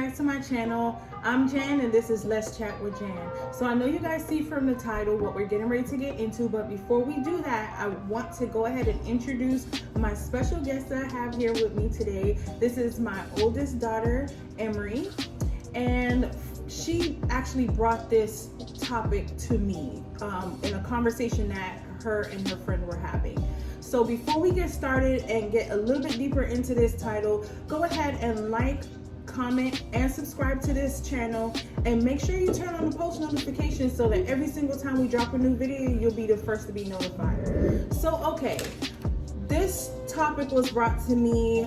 back to my channel. I'm Jan and this is Let's Chat with Jan. So I know you guys see from the title what we're getting ready to get into, but before we do that, I want to go ahead and introduce my special guest that I have here with me today. This is my oldest daughter, Emery, and she actually brought this topic to me in a conversation that her and her friend were having. So before we get started and get a little bit deeper into this title, go ahead and like, comment, and subscribe to this channel, and make sure you turn on the post notifications so that every single time we drop a new video, you'll be the first to be notified. So okay, this topic was brought to me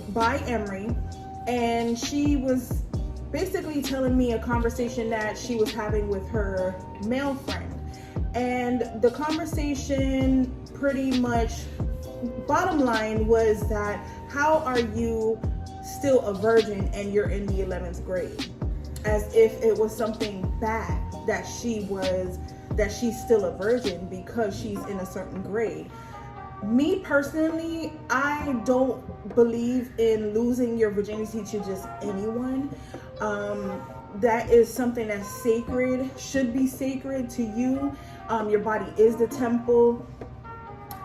by Emery, and she was basically telling me a conversation that she was having with her male friend. And the conversation pretty much, bottom line was that, how are you still a virgin and you're in the 11th grade? As if it was something bad that she's still a virgin because she's in a certain grade. Me personally, I don't believe in losing your virginity to just anyone. That is something that's sacred, should be sacred to you. Your body is the temple,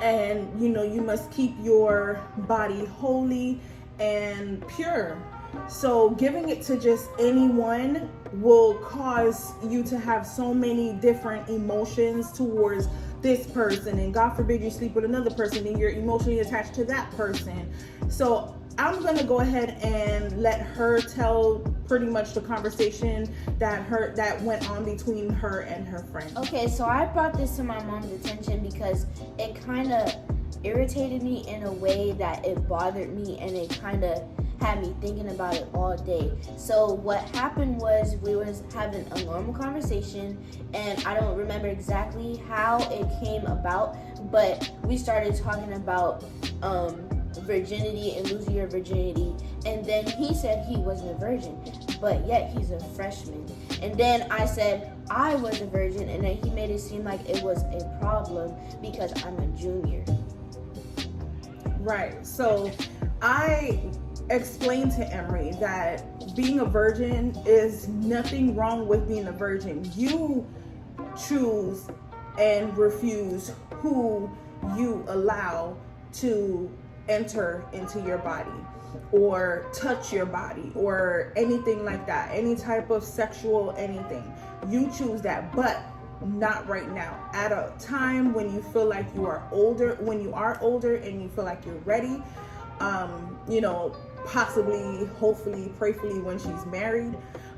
and you must keep your body holy and pure. So giving it to just anyone will cause you to have so many different emotions towards this person, and God forbid you sleep with another person and you're emotionally attached to that person. So I'm gonna go ahead and let her tell pretty much the conversation that went on between her and her friend. Okay, so I brought this to my mom's attention because it kind of irritated me in a way that it bothered me, and it kind of had me thinking about it all day. So what happened was, we was having a normal conversation, and I don't remember exactly how it came about, but we started talking about virginity and losing your virginity, and then he said he wasn't a virgin, but yet he's a freshman. And then I said I was a virgin, and then he made it seem like it was a problem because I'm a junior. Right. So I explained to Emery that being a virgin is nothing wrong with being a virgin. You choose and refuse who you allow to enter into your body or touch your body or anything like that, any type of sexual anything. You choose that, but not right now. At a time when you feel like you are older, and you feel like you're ready, possibly, hopefully, prayerfully when she's married.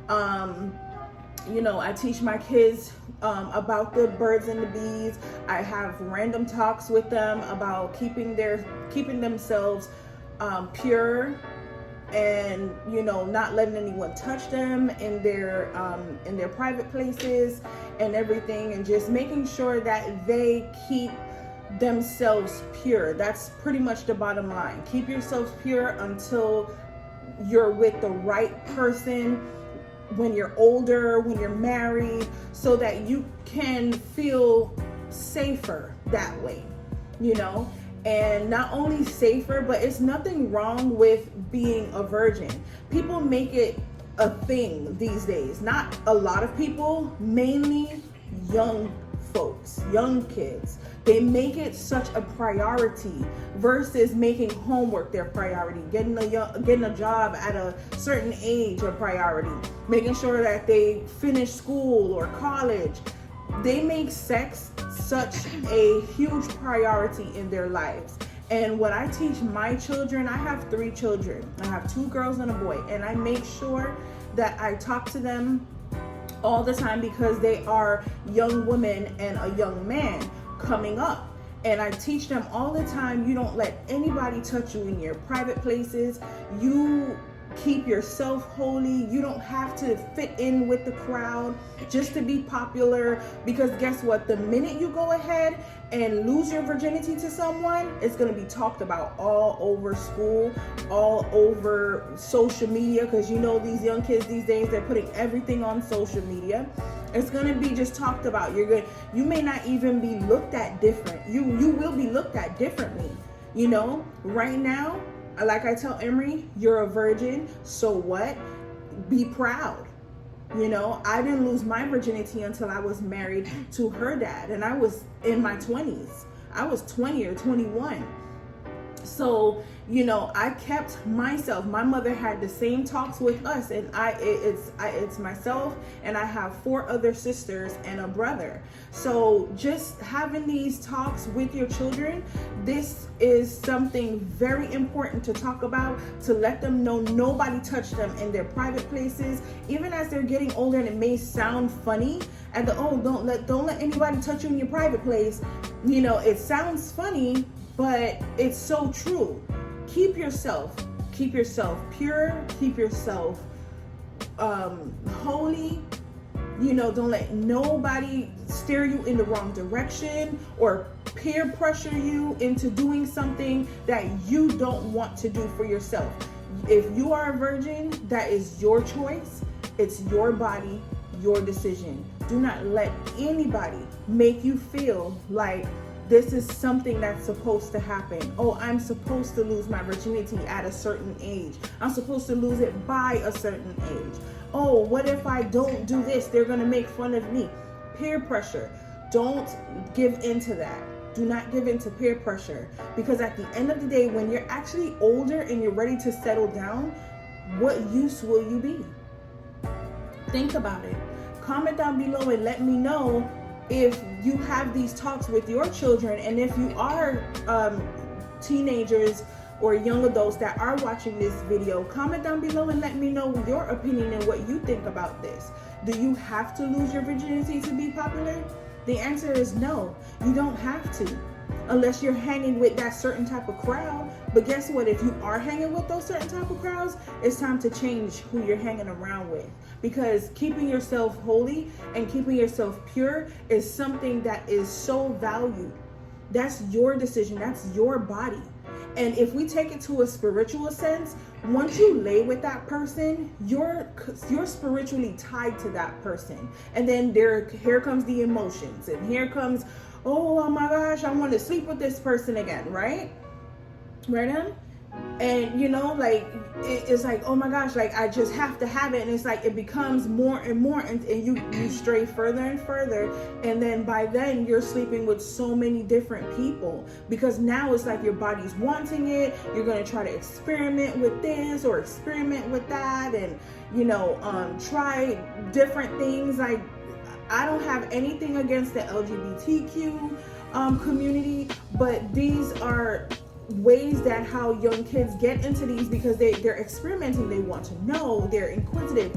I teach my kids about the birds and the bees. I have random talks with them about keeping themselves pure, and not letting anyone touch them in their private places and everything, and just making sure that they keep themselves pure. That's pretty much the bottom line. Keep yourselves pure until you're with the right person, when you're older, when you're married, so that you can feel safer that way, and not only safer, but it's nothing wrong with being a virgin. People make it a thing these days. Not a lot of people, mainly young folks, young kids. They make it such a priority versus making homework their priority, getting a job at a certain age a priority, making sure that they finish school or college. They make sex such a huge priority in their lives. And what I teach my children, I have 3 children. I have 2 girls and a boy, and I make sure that I talk to them all the time because they are young women and a young man coming up. And I teach them all the time, you don't let anybody touch you in your private places. You keep yourself holy. You don't have to fit in with the crowd just to be popular, because guess what? The minute you go ahead and lose your virginity to someone, it's going to be talked about all over school, all over social media, because these young kids these days, they're putting everything on social media. It's going to be just talked about. You may not even be looked at different. You will be looked at differently. Right now, like I tell Emery, you're a virgin, so what? be proud. You know, I didn't lose my virginity until I was married to her dad, and I was in my 20s. I was 20 or 21. So, you know, I kept myself. My mother had the same talks with us, and it's myself, and I have 4 other sisters and a brother. So just having these talks with your children, this is something very important to talk about, to let them know nobody touched them in their private places, even as they're getting older. And it may sound funny, and don't let anybody touch you in your private place. You know, it sounds funny, but it's so true. Keep yourself pure, keep yourself holy. You know, don't let nobody steer you in the wrong direction or peer pressure you into doing something that you don't want to do for yourself. If you are a virgin, that is your choice. It's your body, your decision. Do not let anybody make you feel like this is something that's supposed to happen. Oh, I'm supposed to lose my virginity at a certain age. I'm supposed to lose it by a certain age. Oh, what if I don't do this? They're going to make fun of me. Peer pressure. Don't give into that. Do not give into peer pressure. Because at the end of the day, when you're actually older and you're ready to settle down, what use will you be? Think about it. Comment down below and let me know if you have these talks with your children, and if you are teenagers or young adults that are watching this video, comment down below and let me know your opinion and what you think about this. Do you have to lose your virginity to be popular? The answer is no, you don't have to, unless you're hanging with that certain type of crowd. But guess what? If you are hanging with those certain type of crowds, it's time to change who you're hanging around with. Because keeping yourself holy and keeping yourself pure is something that is so valued. That's your decision. That's your body. And if we take it to a spiritual sense, once you lay with that person, you're spiritually tied to that person. And then here comes the emotions, and here comes, oh my gosh, I want to sleep with this person again, right? Right? And you know, like it's like, oh my gosh, like I just have to have it. And it's like it becomes more and more, and you stray further and further, and then by then you're sleeping with so many different people, because now it's like your body's wanting it. You're going to try to experiment with this or experiment with that, and you know, try different things. Like, I don't have anything against the LGBTQ community, but these are ways that how young kids get into these, because they're experimenting. They want to know, they're inquisitive,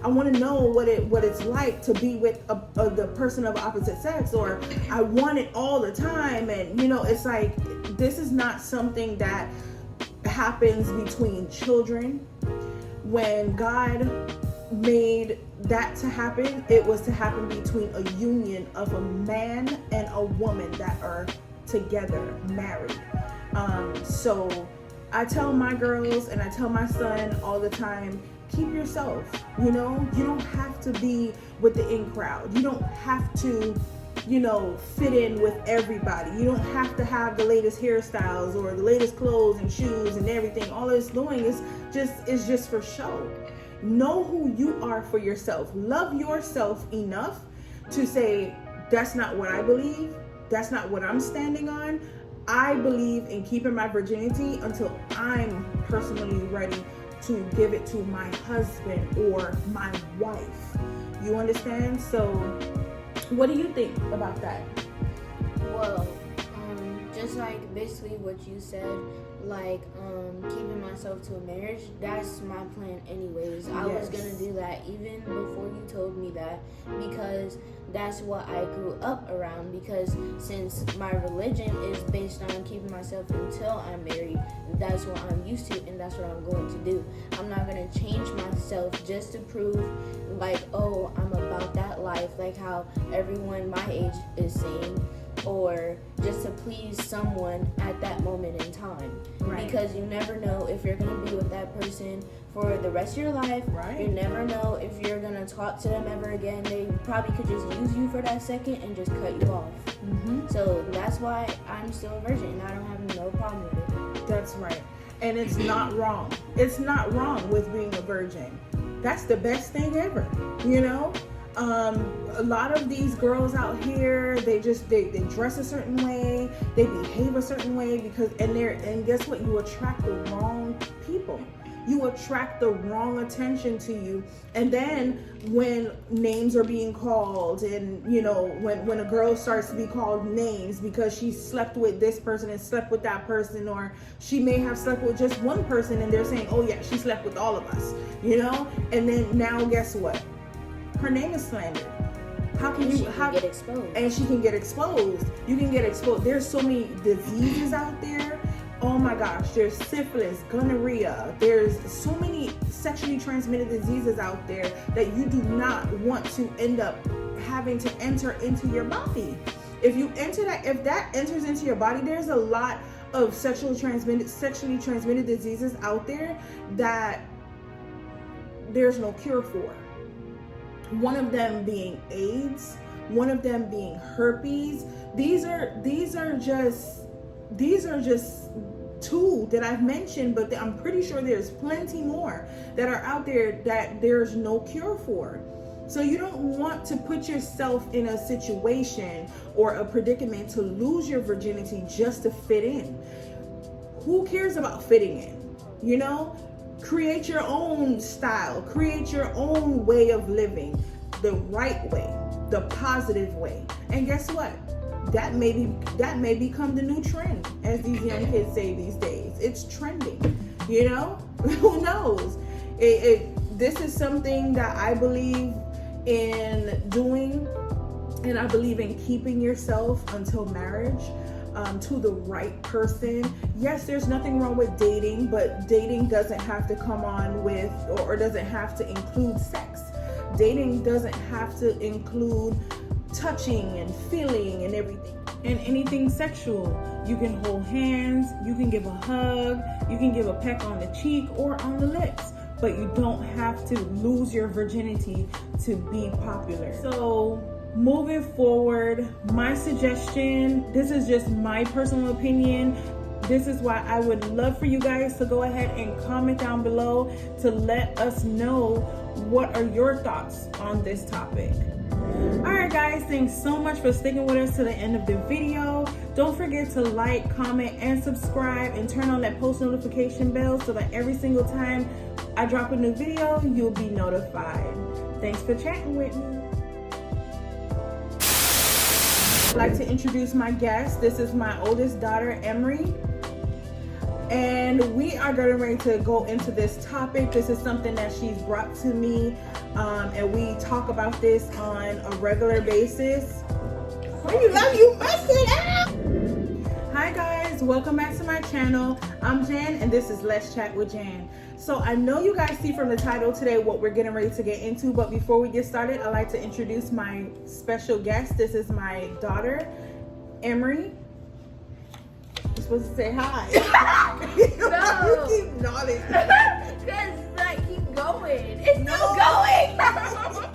I want to know what it's like to be with the person of opposite sex, or I want it all the time. And you know, it's like, this is not something that happens between children. When God made that to happen, it was to happen between a union of a man and a woman that are together, married. So I tell my girls and I tell my son all the time, keep yourself. You know, you don't have to be with the in crowd. You don't have to, you know, fit in with everybody. You don't have to have the latest hairstyles or the latest clothes and shoes and everything. All it's doing is just for show. Know who you are for yourself. Love yourself enough to say, that's not what I believe. That's not what I'm standing on. I believe in keeping my virginity until I'm personally ready to give it to my husband or my wife. You understand? So what do you think about that? Well, just like basically what you said, like keeping myself to a marriage, that's my plan anyways. I was gonna do that even before you told me that, because that's what I grew up around. Because since my religion is based on keeping myself until I'm married, that's what I'm used to and that's what I'm going to do. I'm not gonna change myself just to prove like, oh, I'm about that life, like how everyone my age is saying, or just to please someone at that moment in time. Right. Because you never know if you're going to be with that person for the rest of your life. Right. You never know if you're going to talk to them ever again. They probably could just use you for that second and just cut you off. Mm-hmm. So that's why I'm still a virgin and I don't have no problem with it. That's right. And it's not wrong. It's not wrong with being a virgin. That's the best thing ever, you know? A lot of these girls out here, they dress a certain way, they behave a certain way and guess what? You attract the wrong people. You attract the wrong attention to you. And then when names are being called, and you know, when a girl starts to be called names because she slept with this person and slept with that person, or she may have slept with just one person and they're saying, oh yeah, she slept with all of us, you know? And then now guess what? Her name is slandered. How can you get exposed? And she can get exposed. You can get exposed. There's so many diseases out there. Oh my gosh, there's syphilis, gonorrhea. There's so many sexually transmitted diseases out there that you do not want to end up having to enter into your body. If that enters into your body, there's a lot of sexually transmitted diseases out there that there's no cure for. One of them being AIDS, one of them being herpes. These are just two that I've mentioned, but I'm pretty sure there's plenty more that are out there that there's no cure for. So you don't want to put yourself in a situation or a predicament to lose your virginity just to fit in. Who cares about fitting in? You know? Create your own style, create your own way of living, the right way, the positive way. And guess what? That may become the new trend, as these young kids say these days. It's trending, you know? Who knows? This is something that I believe in doing, and I believe in keeping yourself until marriage. To the right person. Yes, there's nothing wrong with dating, but dating doesn't have to come on with or doesn't have to include sex. Dating doesn't have to include touching and feeling and everything. And anything sexual. You can hold hands, you can give a hug, you can give a peck on the cheek or on the lips, but you don't have to lose your virginity to be popular. So moving forward, my suggestion, this is just my personal opinion. This is why I would love for you guys to go ahead and comment down below to let us know what are your thoughts on this topic. Alright guys, thanks so much for sticking with us to the end of the video. Don't forget to like, comment, and subscribe, and turn on that post notification bell so that every single time I drop a new video, you'll be notified. Thanks for chatting with me. I'd like to introduce my guest. This is my oldest daughter, Emery. And we are getting ready to go into this topic. This is something that she's brought to me, and we talk about this on a regular basis. Why you messed it up? Hi guys, welcome back to my channel. I'm Jan, and this is Let's Chat with Jan. So I know you guys see from the title today what we're getting ready to get into, but before we get started, I'd like to introduce my special guest. This is my daughter, Emery. You're supposed to say hi. No. You keep nodding. Because, like, keep going. It's still going.